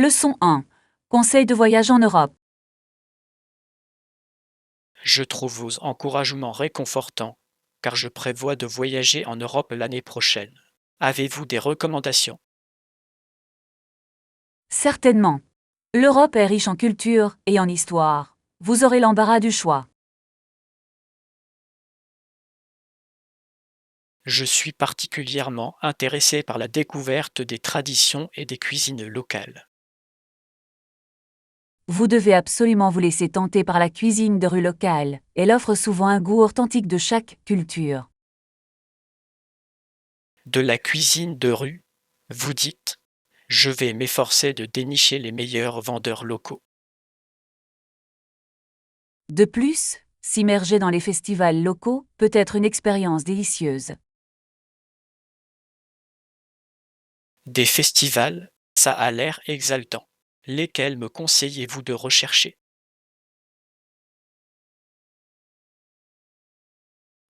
Leçon 1. Conseil de voyage en Europe. Je trouve vos encouragements réconfortants, car je prévois de voyager en Europe l'année prochaine. Avez-vous des recommandations? Certainement. L'Europe est riche en culture et en histoire. Vous aurez l'embarras du choix. Je suis particulièrement intéressé par la découverte des traditions et des cuisines locales. Vous devez absolument vous laisser tenter par la cuisine de rue locale. Elle offre souvent un goût authentique de chaque culture. De la cuisine de rue, vous dites, je vais m'efforcer de dénicher les meilleurs vendeurs locaux. De plus, s'immerger dans les festivals locaux peut être une expérience délicieuse. Des festivals, ça a l'air exaltant. Lesquels me conseillez-vous de rechercher?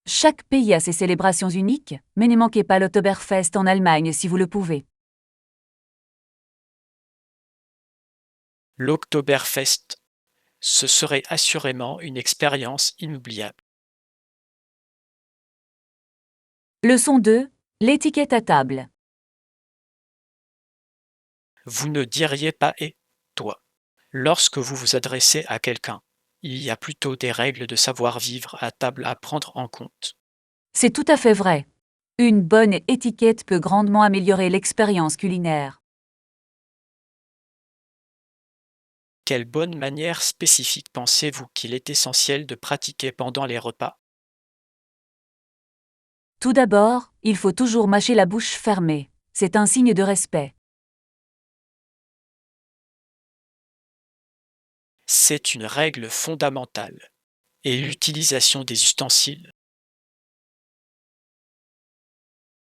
Chaque pays a ses célébrations uniques, mais ne manquez pas l'Oktoberfest en Allemagne si vous le pouvez. L'Oktoberfest, ce serait assurément une expérience inoubliable. Leçon 2. L'étiquette à table. Vous ne diriez pas «et» toi. Lorsque vous vous adressez à quelqu'un, il y a plutôt des règles de savoir-vivre à table à prendre en compte. C'est tout à fait vrai. Une bonne étiquette peut grandement améliorer l'expérience culinaire. Quelle bonne manière spécifique pensez-vous qu'il est essentiel de pratiquer pendant les repas? Tout d'abord, il faut toujours mâcher la bouche fermée. C'est un signe de respect. C'est une règle fondamentale. Et l'utilisation des ustensiles?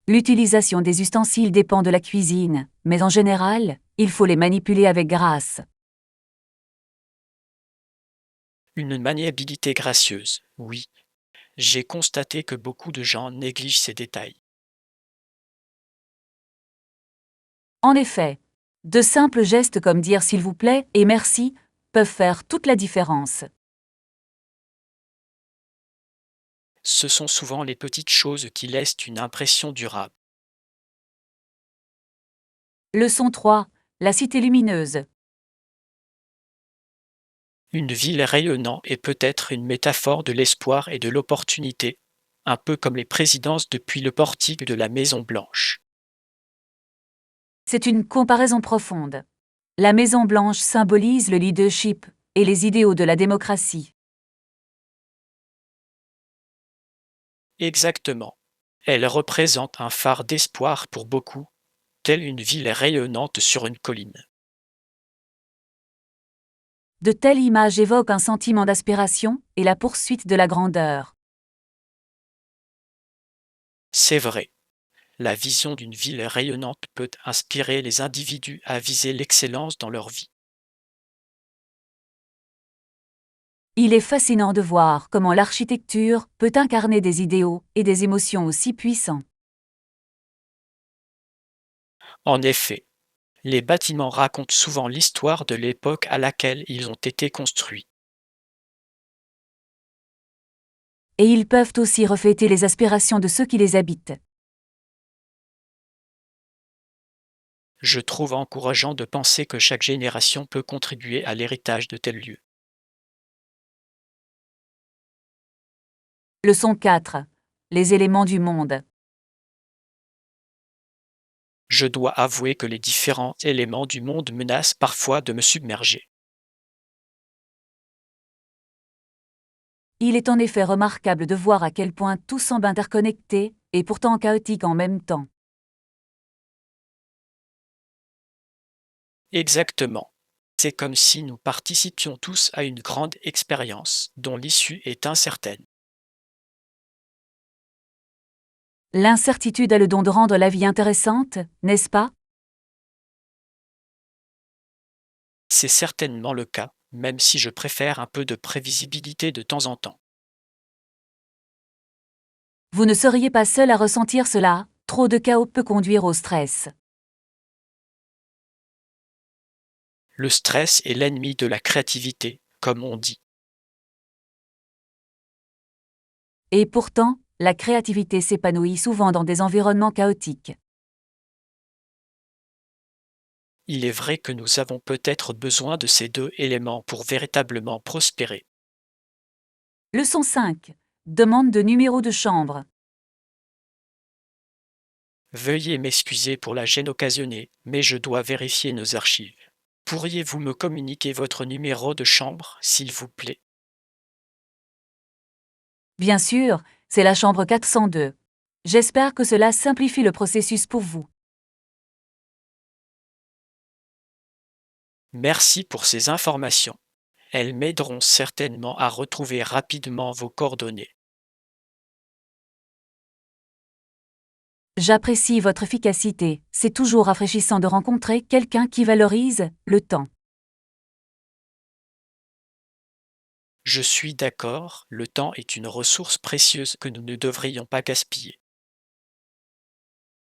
L'utilisation des ustensiles dépend de la cuisine, mais en général, il faut les manipuler avec grâce. Une maniabilité gracieuse, oui. J'ai constaté que beaucoup de gens négligent ces détails. En effet, de simples gestes comme dire s'il vous plaît et merci peuvent faire toute la différence. Ce sont souvent les petites choses qui laissent une impression durable. Leçon 3. La cité lumineuse. Une ville rayonnante est peut-être une métaphore de l'espoir et de l'opportunité, un peu comme les présidences depuis le portique de la Maison Blanche. C'est une comparaison profonde. La Maison Blanche symbolise le leadership et les idéaux de la démocratie. Exactement. Elle représente un phare d'espoir pour beaucoup, telle une ville rayonnante sur une colline. De telles images évoquent un sentiment d'aspiration et la poursuite de la grandeur. C'est vrai. La vision d'une ville rayonnante peut inspirer les individus à viser l'excellence dans leur vie. Il est fascinant de voir comment l'architecture peut incarner des idéaux et des émotions aussi puissants. En effet, les bâtiments racontent souvent l'histoire de l'époque à laquelle ils ont été construits. Et ils peuvent aussi refléter les aspirations de ceux qui les habitent. Je trouve encourageant de penser que chaque génération peut contribuer à l'héritage de tels lieux. Leçon 4. Les éléments du monde. Je dois avouer que les différents éléments du monde menacent parfois de me submerger. Il est en effet remarquable de voir à quel point tout semble interconnecté et pourtant chaotique en même temps. Exactement. C'est comme si nous participions tous à une grande expérience dont l'issue est incertaine. L'incertitude a le don de rendre la vie intéressante, n'est-ce pas? C'est certainement le cas, même si je préfère un peu de prévisibilité de temps en temps. Vous ne seriez pas seul à ressentir cela, trop de chaos peut conduire au stress. Le stress est l'ennemi de la créativité, comme on dit. Et pourtant, la créativité s'épanouit souvent dans des environnements chaotiques. Il est vrai que nous avons peut-être besoin de ces deux éléments pour véritablement prospérer. Leçon 5. Demande de numéro de chambre. Veuillez m'excuser pour la gêne occasionnée, mais je dois vérifier nos archives. Pourriez-vous me communiquer votre numéro de chambre, s'il vous plaît? Bien sûr, c'est la chambre 402. J'espère que cela simplifie le processus pour vous. Merci pour ces informations. Elles m'aideront certainement à retrouver rapidement vos coordonnées. J'apprécie votre efficacité, c'est toujours rafraîchissant de rencontrer quelqu'un qui valorise le temps. Je suis d'accord, le temps est une ressource précieuse que nous ne devrions pas gaspiller.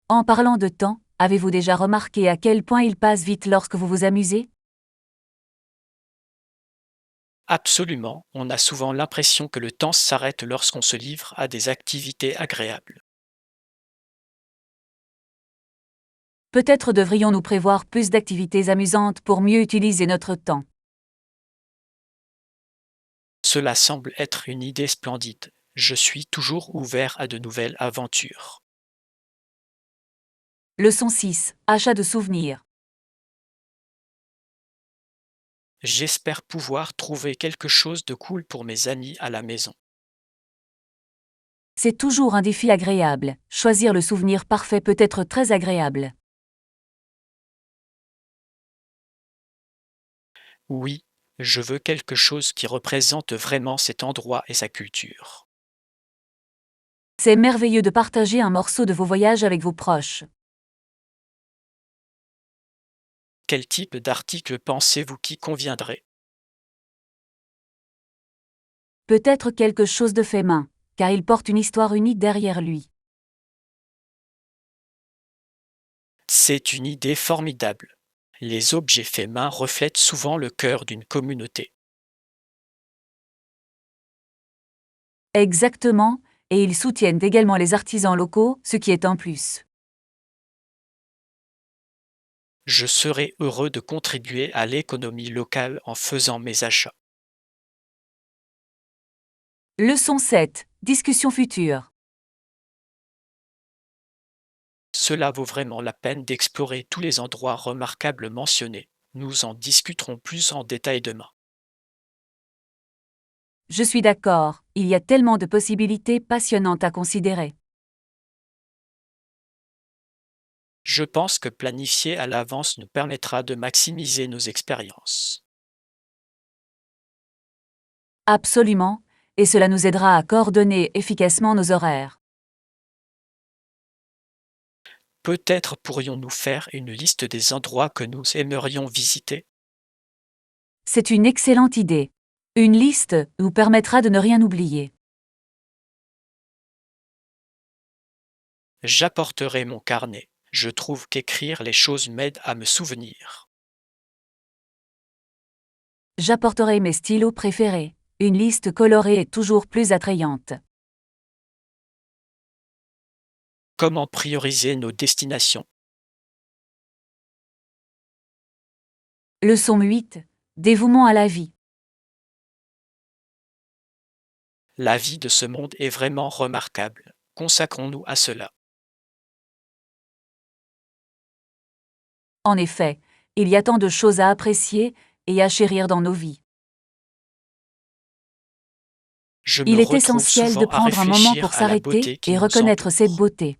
En parlant de temps, avez-vous déjà remarqué à quel point il passe vite lorsque vous vous amusez? Absolument, on a souvent l'impression que le temps s'arrête lorsqu'on se livre à des activités agréables. Peut-être devrions-nous prévoir plus d'activités amusantes pour mieux utiliser notre temps. Cela semble être une idée splendide. Je suis toujours ouvert à de nouvelles aventures. Leçon 6. Achat de souvenirs. J'espère pouvoir trouver quelque chose de cool pour mes amis à la maison. C'est toujours un défi agréable. Choisir le souvenir parfait peut être très agréable. Oui, je veux quelque chose qui représente vraiment cet endroit et sa culture. C'est merveilleux de partager un morceau de vos voyages avec vos proches. Quel type d'article pensez-vous qui conviendrait? Peut-être quelque chose de fait main, car il porte une histoire unique derrière lui. C'est une idée formidable. Les objets faits main reflètent souvent le cœur d'une communauté. Exactement, et ils soutiennent également les artisans locaux, ce qui est un plus. Je serai heureux de contribuer à l'économie locale en faisant mes achats. Leçon 7. Discussion future. Cela vaut vraiment la peine d'explorer tous les endroits remarquables mentionnés. Nous en discuterons plus en détail demain. Je suis d'accord, il y a tellement de possibilités passionnantes à considérer. Je pense que planifier à l'avance nous permettra de maximiser nos expériences. Absolument, et cela nous aidera à coordonner efficacement nos horaires. Peut-être pourrions-nous faire une liste des endroits que nous aimerions visiter. C'est une excellente idée. Une liste vous permettra de ne rien oublier. J'apporterai mon carnet. Je trouve qu'écrire les choses m'aide à me souvenir. J'apporterai mes stylos préférés. Une liste colorée est toujours plus attrayante. Comment prioriser nos destinations? Leçon 8. Dévouement à la vie. La vie de ce monde est vraiment remarquable. Consacrons-nous à cela. En effet, il y a tant de choses à apprécier et à chérir dans nos vies. Je me Il est retrouve essentiel de souvent à prendre un moment réfléchir pour à la s'arrêter beauté qui et nous reconnaître cette entoure. beauté.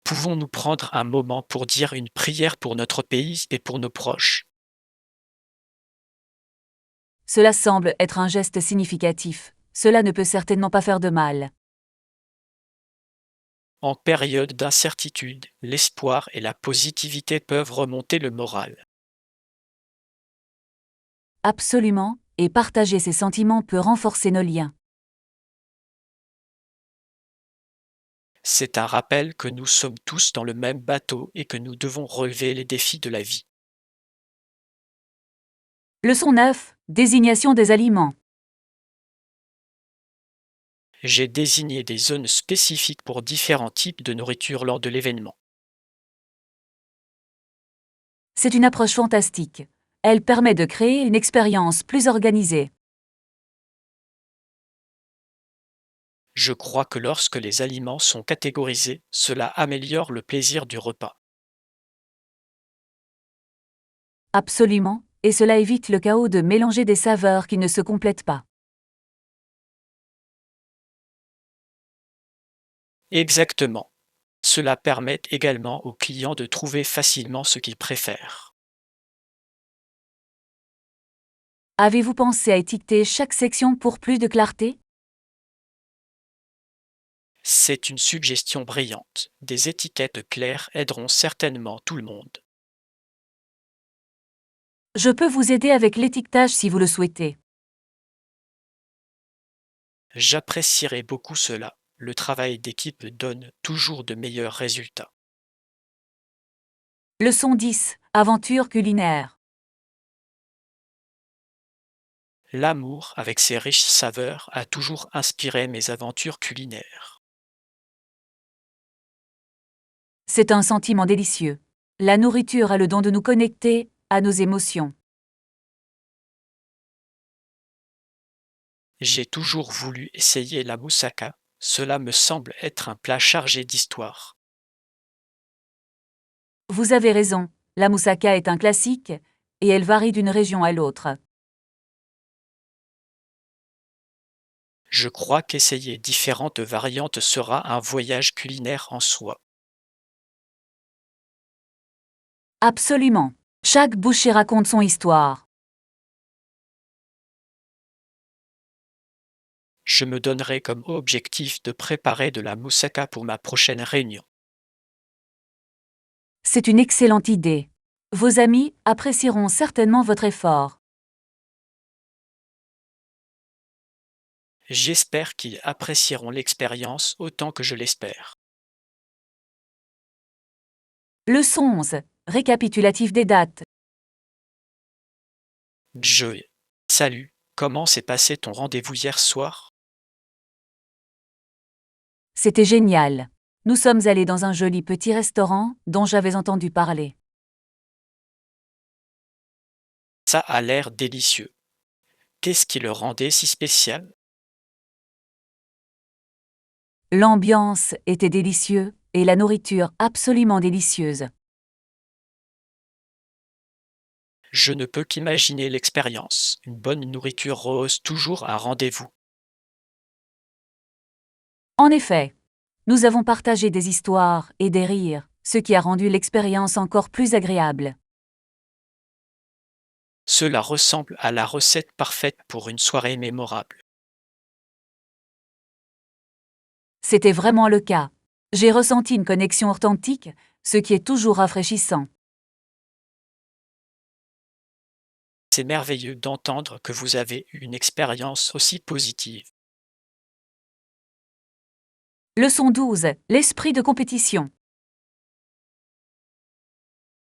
Pouvons-nous prendre un moment pour dire une prière pour notre pays et pour nos proches? Cela semble être un geste significatif. Cela ne peut certainement pas faire de mal. En période d'incertitude, l'espoir et la positivité peuvent remonter le moral. Absolument, et partager ces sentiments peut renforcer nos liens. C'est un rappel que nous sommes tous dans le même bateau et que nous devons relever les défis de la vie. Leçon 9. Désignation des aliments. J'ai désigné des zones spécifiques pour différents types de nourriture lors de l'événement. C'est une approche fantastique. Elle permet de créer une expérience plus organisée. Je crois que lorsque les aliments sont catégorisés, cela améliore le plaisir du repas. Absolument, et cela évite le chaos de mélanger des saveurs qui ne se complètent pas. Exactement. Cela permet également aux clients de trouver facilement ce qu'ils préfèrent. Avez-vous pensé à étiqueter chaque section pour plus de clarté? C'est une suggestion brillante. Des étiquettes claires aideront certainement tout le monde. Je peux vous aider avec l'étiquetage si vous le souhaitez. J'apprécierais beaucoup cela. Le travail d'équipe donne toujours de meilleurs résultats. Leçon 10. Aventure culinaire. L'amour, avec ses riches saveurs, a toujours inspiré mes aventures culinaires. C'est un sentiment délicieux. La nourriture a le don de nous connecter à nos émotions. J'ai toujours voulu essayer la moussaka. Cela me semble être un plat chargé d'histoire. Vous avez raison, la moussaka est un classique, et elle varie d'une région à l'autre. Je crois qu'essayer différentes variantes sera un voyage culinaire en soi. Absolument. Chaque bouchée raconte son histoire. Je me donnerai comme objectif de préparer de la moussaka pour ma prochaine réunion. C'est une excellente idée. Vos amis apprécieront certainement votre effort. J'espère qu'ils apprécieront l'expérience autant que je l'espère. Leçon 11. Récapitulatif des dates. Je. Salut, comment s'est passé ton rendez-vous hier soir? C'était génial. Nous sommes allés dans un joli petit restaurant dont j'avais entendu parler. Ça a l'air délicieux. Qu'est-ce qui le rendait si spécial? L'ambiance était délicieuse et la nourriture absolument délicieuse. Je ne peux qu'imaginer l'expérience. Une bonne nourriture rehausse toujours un rendez-vous. En effet, nous avons partagé des histoires et des rires, ce qui a rendu l'expérience encore plus agréable. Cela ressemble à la recette parfaite pour une soirée mémorable. C'était vraiment le cas. J'ai ressenti une connexion authentique, ce qui est toujours rafraîchissant. C'est merveilleux d'entendre que vous avez eu une expérience aussi positive. Leçon 12. L'esprit de compétition.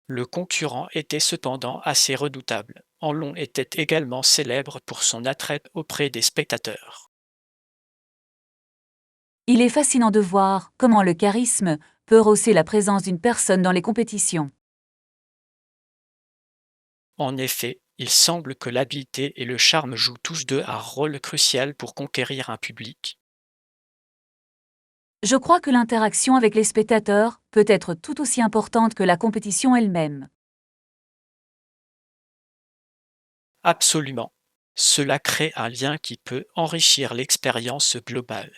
Le concurrent était cependant assez redoutable. Anlon était également célèbre pour son attrait auprès des spectateurs. Il est fascinant de voir comment le charisme peut rehausser la présence d'une personne dans les compétitions. En effet, il semble que l'habileté et le charme jouent tous deux un rôle crucial pour conquérir un public. Je crois que l'interaction avec les spectateurs peut être tout aussi importante que la compétition elle-même. Absolument. Cela crée un lien qui peut enrichir l'expérience globale.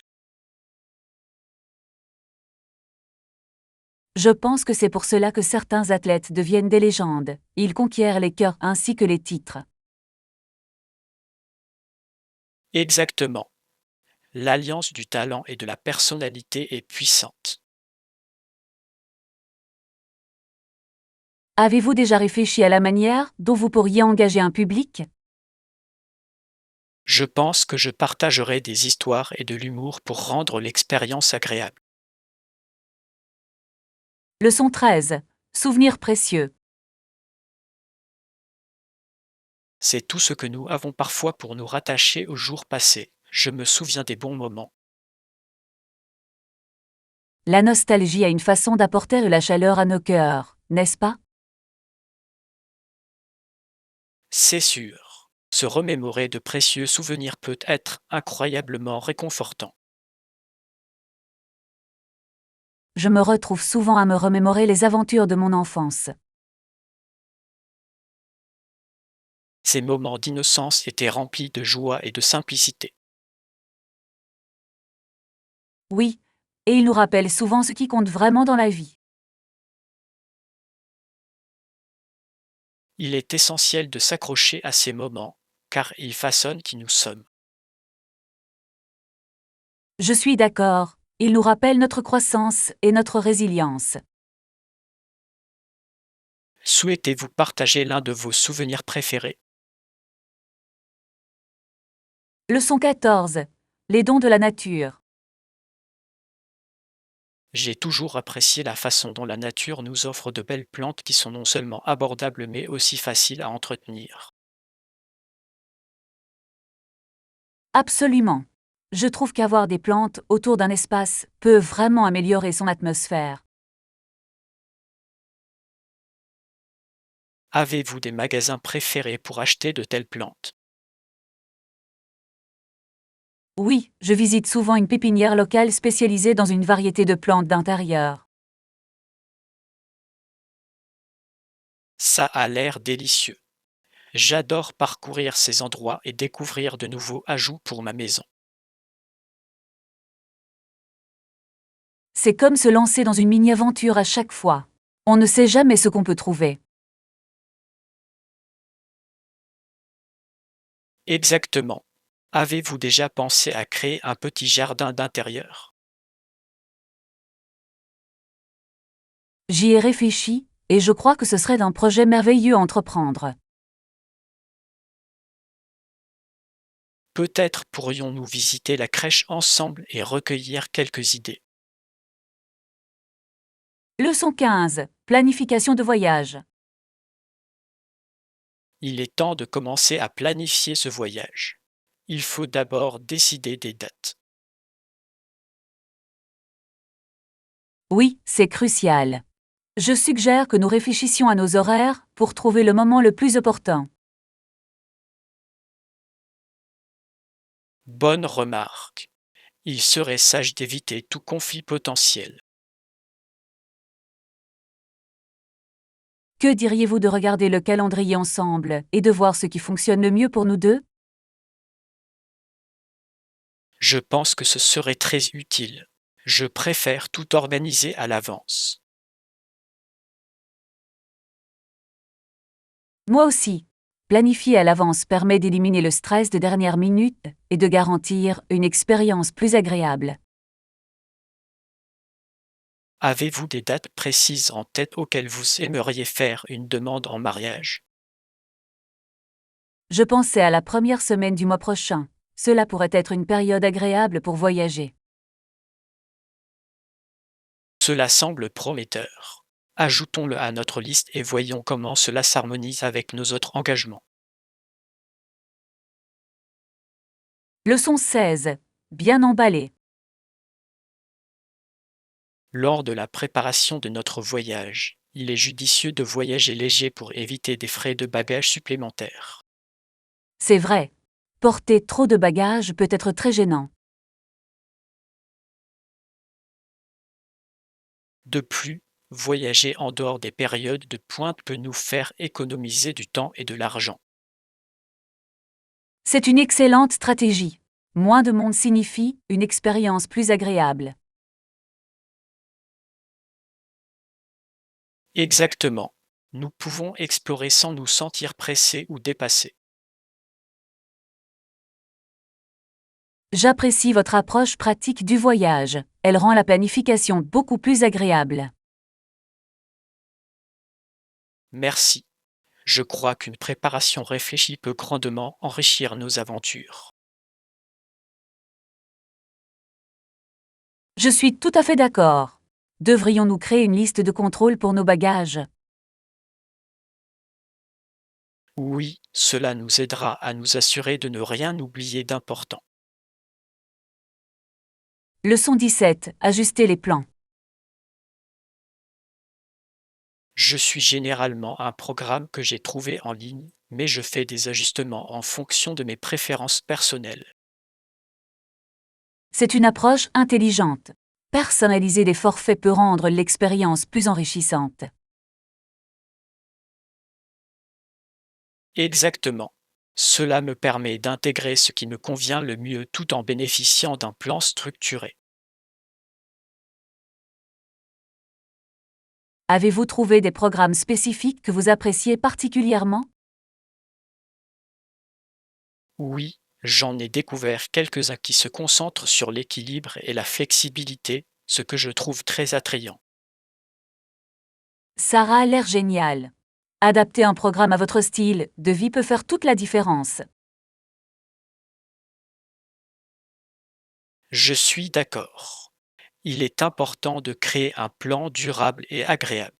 Je pense que c'est pour cela que certains athlètes deviennent des légendes. Ils conquièrent les cœurs ainsi que les titres. Exactement. L'alliance du talent et de la personnalité est puissante. Avez-vous déjà réfléchi à la manière dont vous pourriez engager un public? Je pense que je partagerai des histoires et de l'humour pour rendre l'expérience agréable. Leçon 13. Souvenirs précieux. C'est tout ce que nous avons parfois pour nous rattacher aux jours passés. Je me souviens des bons moments. La nostalgie a une façon d'apporter de la chaleur à nos cœurs, n'est-ce pas? C'est sûr. Se remémorer de précieux souvenirs peut être incroyablement réconfortant. Je me retrouve souvent à me remémorer les aventures de mon enfance. Ces moments d'innocence étaient remplis de joie et de simplicité. Oui, et ils nous rappellent souvent ce qui compte vraiment dans la vie. Il est essentiel de s'accrocher à ces moments, car ils façonnent qui nous sommes. Je suis d'accord, ils nous rappellent notre croissance et notre résilience. Souhaitez-vous partager l'un de vos souvenirs préférés? Leçon 14. Les dons de la nature. J'ai toujours apprécié la façon dont la nature nous offre de belles plantes qui sont non seulement abordables mais aussi faciles à entretenir. Absolument. Je trouve qu'avoir des plantes autour d'un espace peut vraiment améliorer son atmosphère. Avez-vous des magasins préférés pour acheter de telles plantes? Oui, je visite souvent une pépinière locale spécialisée dans une variété de plantes d'intérieur. Ça a l'air délicieux. J'adore parcourir ces endroits et découvrir de nouveaux ajouts pour ma maison. C'est comme se lancer dans une mini-aventure à chaque fois. On ne sait jamais ce qu'on peut trouver. Exactement. Avez-vous déjà pensé à créer un petit jardin d'intérieur? J'y ai réfléchi, et je crois que ce serait un projet merveilleux à entreprendre. Peut-être pourrions-nous visiter la crèche ensemble et recueillir quelques idées. Leçon 15. Planification de voyage. Il est temps de commencer à planifier ce voyage. Il faut d'abord décider des dates. Oui, c'est crucial. Je suggère que nous réfléchissions à nos horaires pour trouver le moment le plus opportun. Bonne remarque. Il serait sage d'éviter tout conflit potentiel. Que diriez-vous de regarder le calendrier ensemble et de voir ce qui fonctionne le mieux pour nous deux? Je pense que ce serait très utile. Je préfère tout organiser à l'avance. Moi aussi. Planifier à l'avance permet d'éliminer le stress de dernière minute et de garantir une expérience plus agréable. Avez-vous des dates précises en tête auxquelles vous aimeriez faire une demande en mariage? Je pensais à la première semaine du mois prochain. Cela pourrait être une période agréable pour voyager. Cela semble prometteur. Ajoutons-le à notre liste et voyons comment cela s'harmonise avec nos autres engagements. Leçon 16. Bien emballé. Lors de la préparation de notre voyage, il est judicieux de voyager léger pour éviter des frais de bagages supplémentaires. C'est vrai. Porter trop de bagages peut être très gênant. De plus, voyager en dehors des périodes de pointe peut nous faire économiser du temps et de l'argent. C'est une excellente stratégie. Moins de monde signifie une expérience plus agréable. Exactement. Nous pouvons explorer sans nous sentir pressés ou dépassés. J'apprécie votre approche pratique du voyage. Elle rend la planification beaucoup plus agréable. Merci. Je crois qu'une préparation réfléchie peut grandement enrichir nos aventures. Je suis tout à fait d'accord. Devrions-nous créer une liste de contrôle pour nos bagages? Oui, cela nous aidera à nous assurer de ne rien oublier d'important. Leçon 17. Ajuster les plans. Je suis généralement un programme que j'ai trouvé en ligne, mais je fais des ajustements en fonction de mes préférences personnelles. C'est une approche intelligente. Personnaliser des forfaits peut rendre l'expérience plus enrichissante. Exactement. Cela me permet d'intégrer ce qui me convient le mieux tout en bénéficiant d'un plan structuré. Avez-vous trouvé des programmes spécifiques que vous appréciez particulièrement? Oui, j'en ai découvert quelques-uns qui se concentrent sur l'équilibre et la flexibilité, ce que je trouve très attrayant. Sarah a l'air génial. Adapter un programme à votre style de vie peut faire toute la différence. Je suis d'accord. Il est important de créer un plan durable et agréable.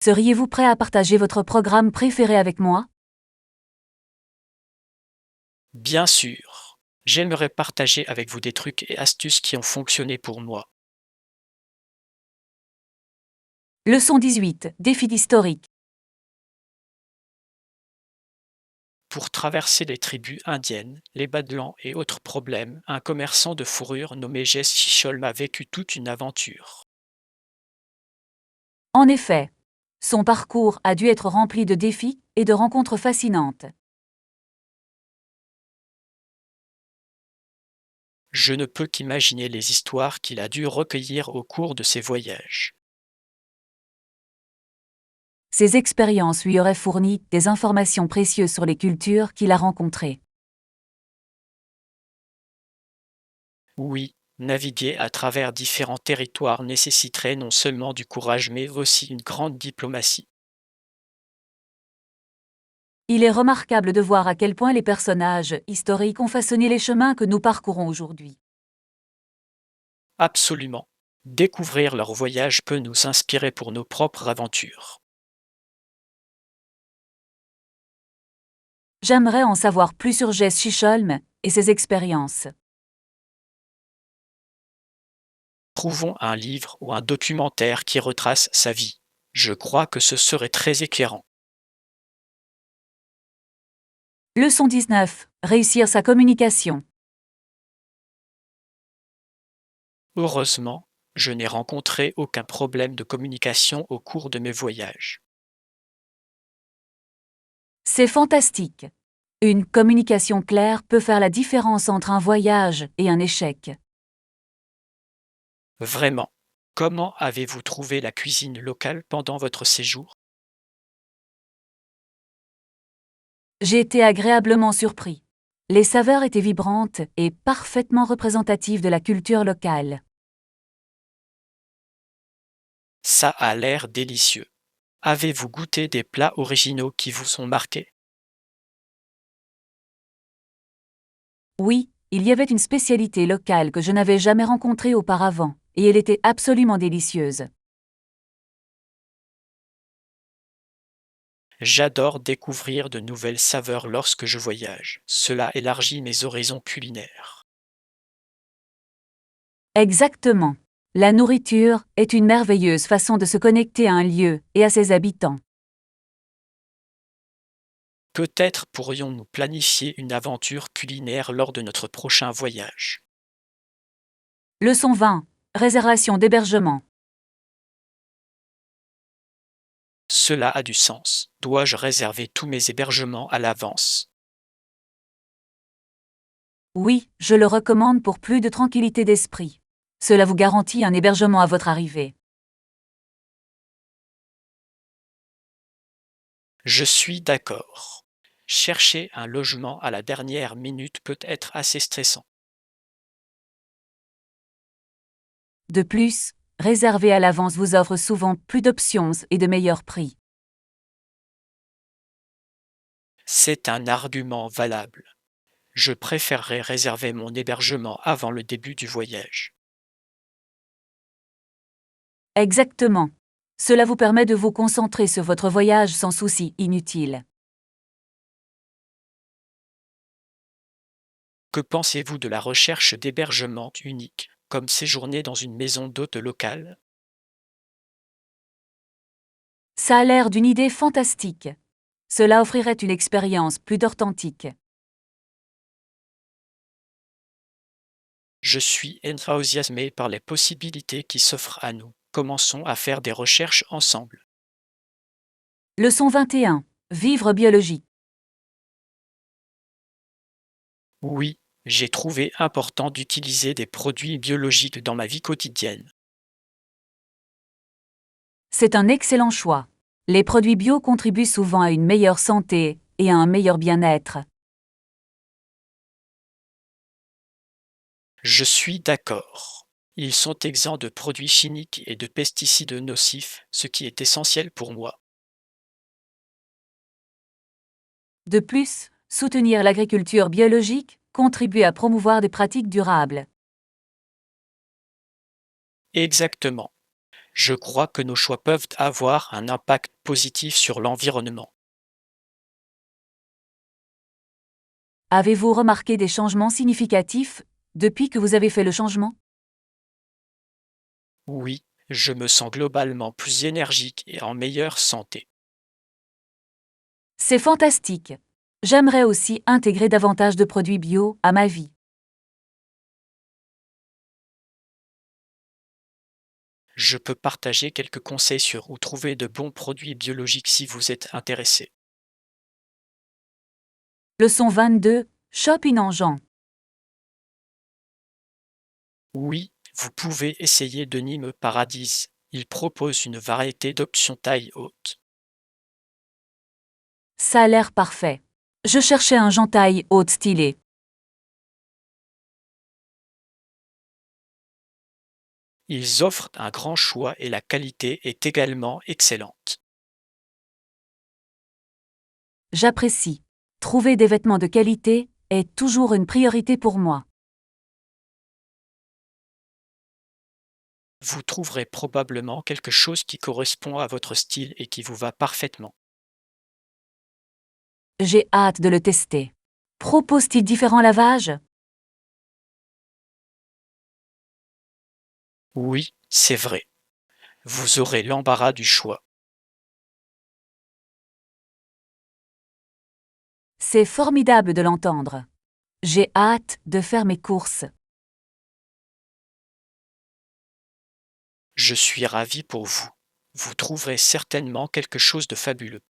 Seriez-vous prêt à partager votre programme préféré avec moi? Bien sûr, j'aimerais partager avec vous des trucs et astuces qui ont fonctionné pour moi. Leçon 18. Défi historique. Pour traverser les tribus indiennes, les Badlands et autres problèmes, un commerçant de fourrure nommé Jess Chisholm a vécu toute une aventure. En effet, son parcours a dû être rempli de défis et de rencontres fascinantes. Je ne peux qu'imaginer les histoires qu'il a dû recueillir au cours de ses voyages. Ces expériences lui auraient fourni des informations précieuses sur les cultures qu'il a rencontrées. Oui, naviguer à travers différents territoires nécessiterait non seulement du courage mais aussi une grande diplomatie. Il est remarquable de voir à quel point les personnages historiques ont façonné les chemins que nous parcourons aujourd'hui. Absolument. Découvrir leur voyage peut nous inspirer pour nos propres aventures. J'aimerais en savoir plus sur Jess Chisholm et ses expériences. Trouvons un livre ou un documentaire qui retrace sa vie. Je crois que ce serait très éclairant. Leçon 19. Réussir sa communication. Heureusement, je n'ai rencontré aucun problème de communication au cours de mes voyages. C'est fantastique. Une communication claire peut faire la différence entre un voyage et un échec. Vraiment. Comment avez-vous trouvé la cuisine locale pendant votre séjour? J'ai été agréablement surpris. Les saveurs étaient vibrantes et parfaitement représentatives de la culture locale. Ça a l'air délicieux. Avez-vous goûté des plats originaux qui vous sont marqués? Oui, il y avait une spécialité locale que je n'avais jamais rencontrée auparavant, et elle était absolument délicieuse. J'adore découvrir de nouvelles saveurs lorsque je voyage. Cela élargit mes horizons culinaires. Exactement. La nourriture est une merveilleuse façon de se connecter à un lieu et à ses habitants. Peut-être pourrions-nous planifier une aventure culinaire lors de notre prochain voyage. Leçon 20. Réservation d'hébergement. Cela a du sens. Dois-je réserver tous mes hébergements à l'avance? Oui, je le recommande pour plus de tranquillité d'esprit. Cela vous garantit un hébergement à votre arrivée. Je suis d'accord. Chercher un logement à la dernière minute peut être assez stressant. De plus, réserver à l'avance vous offre souvent plus d'options et de meilleurs prix. C'est un argument valable. Je préférerais réserver mon hébergement avant le début du voyage. Exactement. Cela vous permet de vous concentrer sur votre voyage sans soucis inutiles. Que pensez-vous de la recherche d'hébergements uniques, comme séjourner dans une maison d'hôte locale? Ça a l'air d'une idée fantastique. Cela offrirait une expérience plus authentique. Je suis enthousiasmé par les possibilités qui s'offrent à nous. Commençons à faire des recherches ensemble. Leçon 21. Vivre biologique. Oui, j'ai trouvé important d'utiliser des produits biologiques dans ma vie quotidienne. C'est un excellent choix. Les produits bio contribuent souvent à une meilleure santé et à un meilleur bien-être. Je suis d'accord. Ils sont exempts de produits chimiques et de pesticides nocifs, ce qui est essentiel pour moi. De plus, soutenir l'agriculture biologique contribue à promouvoir des pratiques durables. Exactement. Je crois que nos choix peuvent avoir un impact positif sur l'environnement. Avez-vous remarqué des changements significatifs depuis que vous avez fait le changement? Oui, je me sens globalement plus énergique et en meilleure santé. C'est fantastique. J'aimerais aussi intégrer davantage de produits bio à ma vie. Je peux partager quelques conseils sur où trouver de bons produits biologiques si vous êtes intéressé. Leçon 22. Shopping en Jean. Oui, vous pouvez essayer de Nîmes Paradis. Il propose une variété d'options taille haute. Ça a l'air parfait. Je cherchais un Jean taille haute stylé. Ils offrent un grand choix et la qualité est également excellente. J'apprécie. Trouver des vêtements de qualité est toujours une priorité pour moi. Vous trouverez probablement quelque chose qui correspond à votre style et qui vous va parfaitement. J'ai hâte de le tester. Propose-t-il différents lavages? Oui, c'est vrai. Vous aurez l'embarras du choix. C'est formidable de l'entendre. J'ai hâte de faire mes courses. Je suis ravi pour vous. Vous trouverez certainement quelque chose de fabuleux.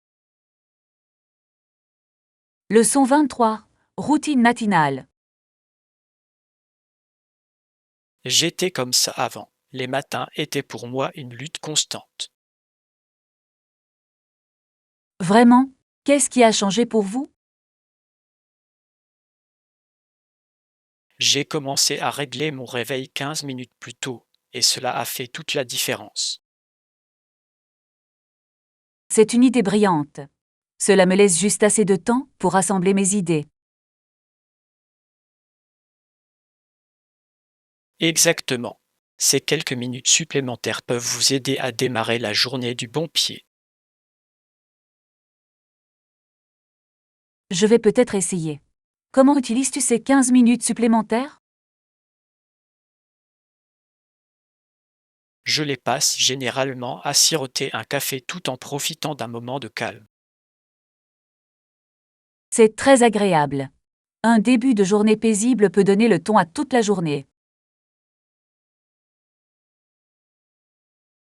Leçon 23. Routine matinale. J'étais comme ça avant. Les matins étaient pour moi une lutte constante. Vraiment? Qu'est-ce qui a changé pour vous? J'ai commencé à régler mon réveil 15 minutes plus tôt, et cela a fait toute la différence. C'est une idée brillante. Cela me laisse juste assez de temps pour rassembler mes idées. Exactement. Ces quelques minutes supplémentaires peuvent vous aider à démarrer la journée du bon pied. Je vais peut-être essayer. Comment utilises-tu ces 15 minutes supplémentaires? Je les passe généralement à siroter un café tout en profitant d'un moment de calme. C'est très agréable. Un début de journée paisible peut donner le ton à toute la journée.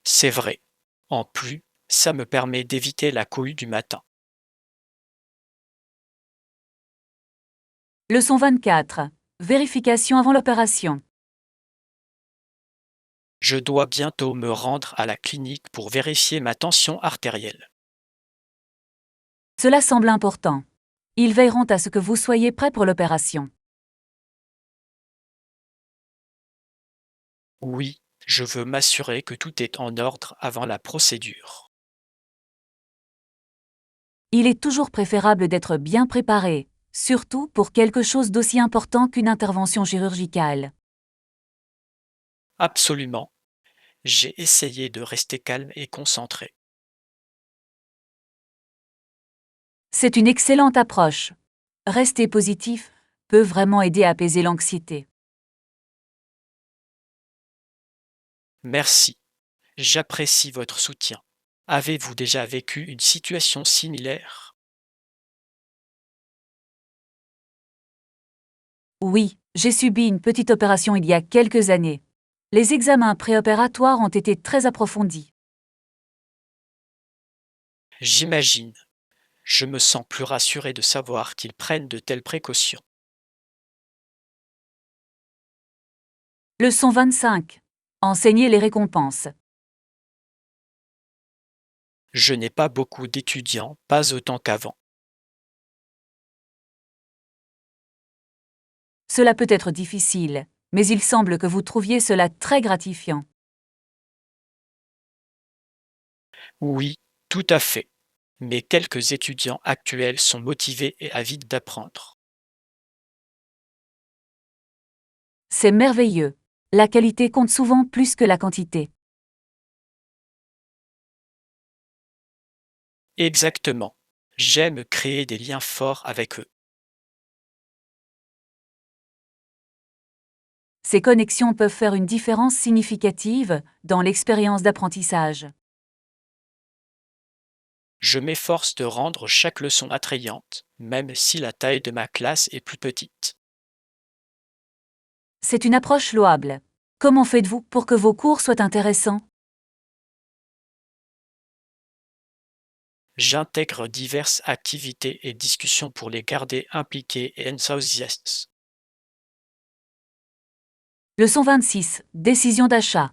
C'est vrai. En plus, ça me permet d'éviter la cohue du matin. Leçon 24. Vérification avant l'opération. Je dois bientôt me rendre à la clinique pour vérifier ma tension artérielle. Cela semble important. Ils veilleront à ce que vous soyez prêt pour l'opération. Oui, je veux m'assurer que tout est en ordre avant la procédure. Il est toujours préférable d'être bien préparé surtout pour quelque chose d'aussi important qu'une intervention chirurgicale. Absolument. J'ai essayé de rester calme et concentré. C'est une excellente approche. Rester positif peut vraiment aider à apaiser l'anxiété. Merci. J'apprécie votre soutien. Avez-vous déjà vécu une situation similaire? Oui, j'ai subi une petite opération il y a quelques années. Les examens préopératoires ont été très approfondis. J'imagine. Je me sens plus rassuré de savoir qu'ils prennent de telles précautions. Leçon 25. Enseigner les récompenses. Je n'ai pas beaucoup d'étudiants, pas autant qu'avant. Cela peut être difficile, mais il semble que vous trouviez cela très gratifiant. Oui, tout à fait. Mais quelques étudiants actuels sont motivés et avides d'apprendre. C'est merveilleux. La qualité compte souvent plus que la quantité. Exactement. J'aime créer des liens forts avec eux. Ces connexions peuvent faire une différence significative dans l'expérience d'apprentissage. Je m'efforce de rendre chaque leçon attrayante, même si la taille de ma classe est plus petite. C'est une approche louable. Comment faites-vous pour que vos cours soient intéressants? J'intègre diverses activités et discussions pour les garder impliqués et enthousiastes. Leçon 26. Décision d'achat.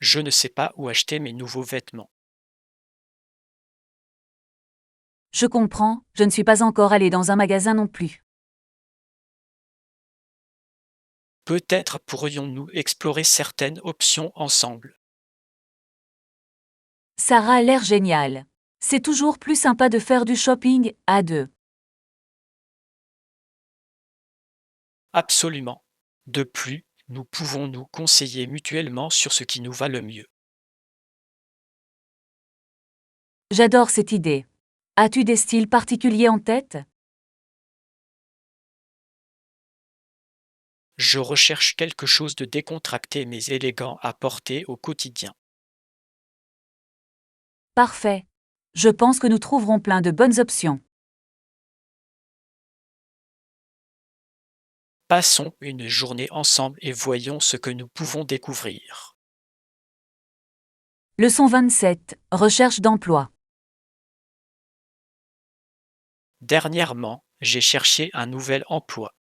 Je ne sais pas où acheter mes nouveaux vêtements. Je comprends, je ne suis pas encore allé dans un magasin non plus. Peut-être pourrions-nous explorer certaines options ensemble. Sarah a l'air géniale. C'est toujours plus sympa de faire du shopping à deux. Absolument. De plus, nous pouvons nous conseiller mutuellement sur ce qui nous va le mieux. J'adore cette idée. As-tu des styles particuliers en tête? Je recherche quelque chose de décontracté mais élégant à porter au quotidien. Parfait. Je pense que nous trouverons plein de bonnes options. Passons une journée ensemble et voyons ce que nous pouvons découvrir. Leçon 27. Recherche d'emploi. Dernièrement, j'ai cherché un nouvel emploi.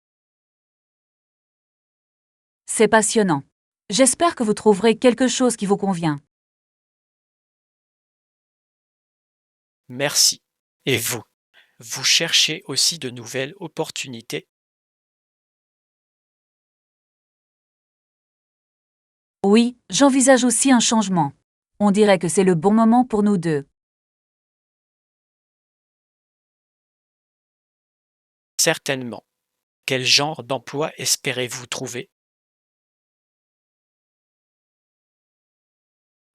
C'est passionnant. J'espère que vous trouverez quelque chose qui vous convient. Merci. Et vous? Vous cherchez aussi de nouvelles opportunités? Oui, j'envisage aussi un changement. On dirait que c'est le bon moment pour nous deux. Certainement. Quel genre d'emploi espérez-vous trouver?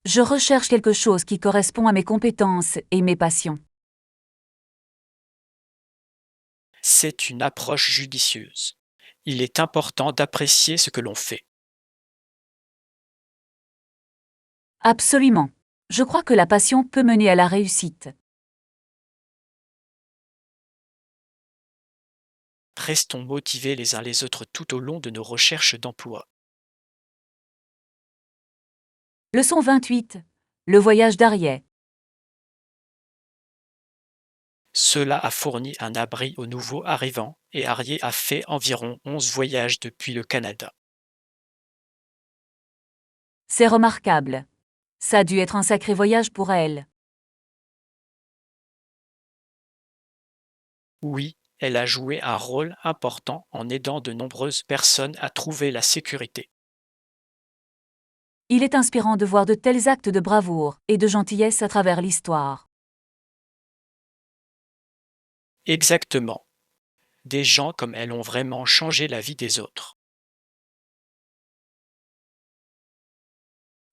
Je recherche quelque chose qui correspond à mes compétences et mes passions. C'est une approche judicieuse. Il est important d'apprécier ce que l'on fait. Absolument. Je crois que la passion peut mener à la réussite. Restons motivés les uns les autres tout au long de nos recherches d'emploi. Leçon 28. Le voyage d'Ariet. Cela a fourni un abri aux nouveaux arrivants et Arié a fait environ 11 voyages depuis le Canada. C'est remarquable. Ça a dû être un sacré voyage pour elle. Oui, elle a joué un rôle important en aidant de nombreuses personnes à trouver la sécurité. Il est inspirant de voir de tels actes de bravoure et de gentillesse à travers l'histoire. Exactement. Des gens comme elles ont vraiment changé la vie des autres.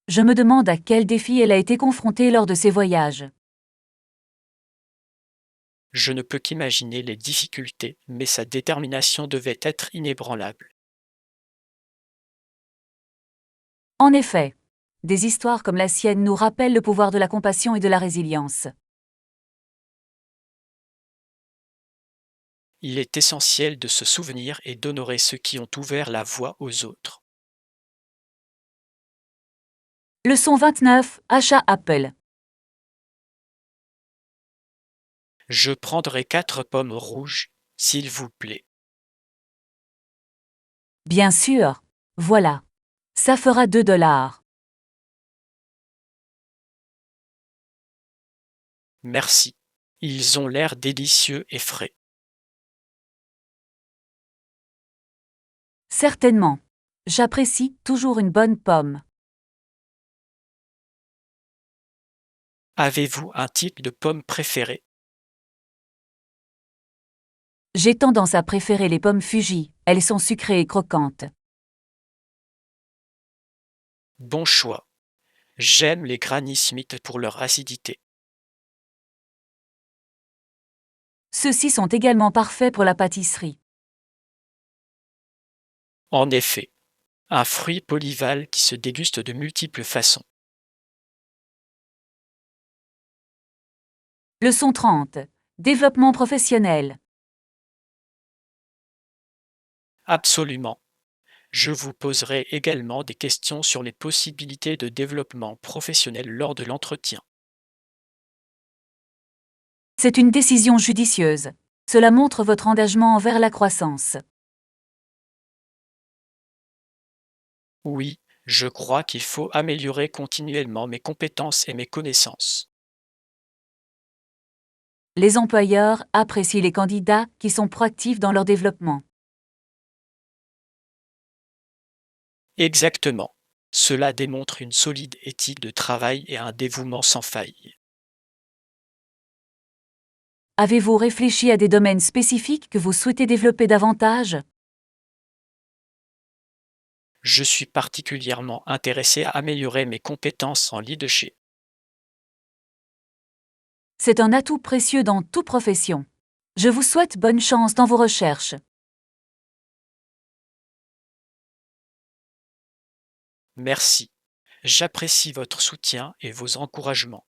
Je me demande à quel défi elle a été confrontée lors de ses voyages. Je ne peux qu'imaginer les difficultés, mais sa détermination devait être inébranlable. En effet, des histoires comme la sienne nous rappellent le pouvoir de la compassion et de la résilience. Il est essentiel de se souvenir et d'honorer ceux qui ont ouvert la voie aux autres. Leçon 29. Achat Apple. Je prendrai 4 pommes rouges, s'il vous plaît. Bien sûr. Voilà. Ça fera 2 $. Merci. Ils ont l'air délicieux et frais. Certainement. J'apprécie toujours une bonne pomme. Avez-vous un type de pomme préféré? J'ai tendance à préférer les pommes Fuji, elles sont sucrées et croquantes. Bon choix. J'aime les Granny Smith pour leur acidité. Ceux-ci sont également parfaits pour la pâtisserie. En effet, un fruit polyval qui se déguste de multiples façons. Leçon 30. Développement professionnel. Absolument. Je vous poserai également des questions sur les possibilités de développement professionnel lors de l'entretien. C'est une décision judicieuse. Cela montre votre engagement envers la croissance. Oui, je crois qu'il faut améliorer continuellement mes compétences et mes connaissances. Les employeurs apprécient les candidats qui sont proactifs dans leur développement. Exactement. Cela démontre une solide éthique de travail et un dévouement sans faille. Avez-vous réfléchi à des domaines spécifiques que vous souhaitez développer davantage? Je suis particulièrement intéressé à améliorer mes compétences en leadership. C'est un atout précieux dans toute profession. Je vous souhaite bonne chance dans vos recherches. Merci. J'apprécie votre soutien et vos encouragements.